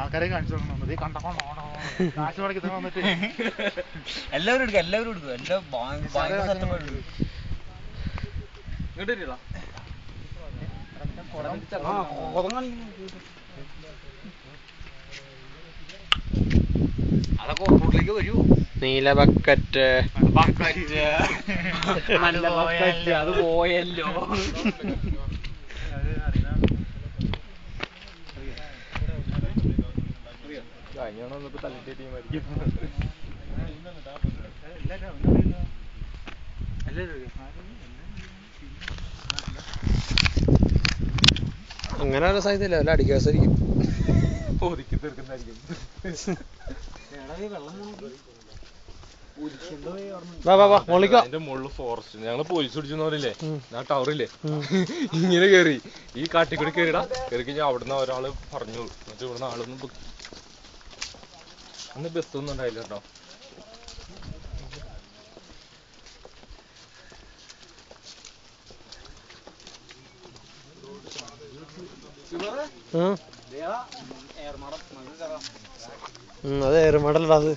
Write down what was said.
ആൾക്കാരെ കാണിച്ചു കൊടുക്കണം. ഇത് കണ്ടോണ്ടോ കാശ് മുടക്കി വന്നിട്ട് എല്ലാവരും എടുക്കും എല്ലാം അതൊക്കെ ഓർമ്മയിലേക്ക് വരൂ. നീല ബക്കറ്റ് അത് പോയല്ലോ. അങ്ങനെ ഒരു സാധ്യതയില്ല, വല്ല അടിക്കാസായിരിക്കും. ഒതുക്കി തീർക്കുന്നതായിരിക്കും. അതിന്റെ മുകളിൽ ഫോറസ്റ്റ് ഞങ്ങള് പോലീസ് പിടിച്ചെന്ന് പറയില്ലേ, ആ ടവറില്ലേ, ഇങ്ങനെ കേറി ഈ കാട്ടിക്കൂടി കേറിടാ കയറി കഴിഞ്ഞാൽ അവിടുന്ന് ഒരാള് പറഞ്ഞു. എന്നിട്ട് ഇവിടുന്ന് ആളൊന്നും അന്ന് ബസ്സൊന്നും ഉണ്ടായില്ല കേട്ടോ. അത് ഏറുമാടല്ലടാ അത്.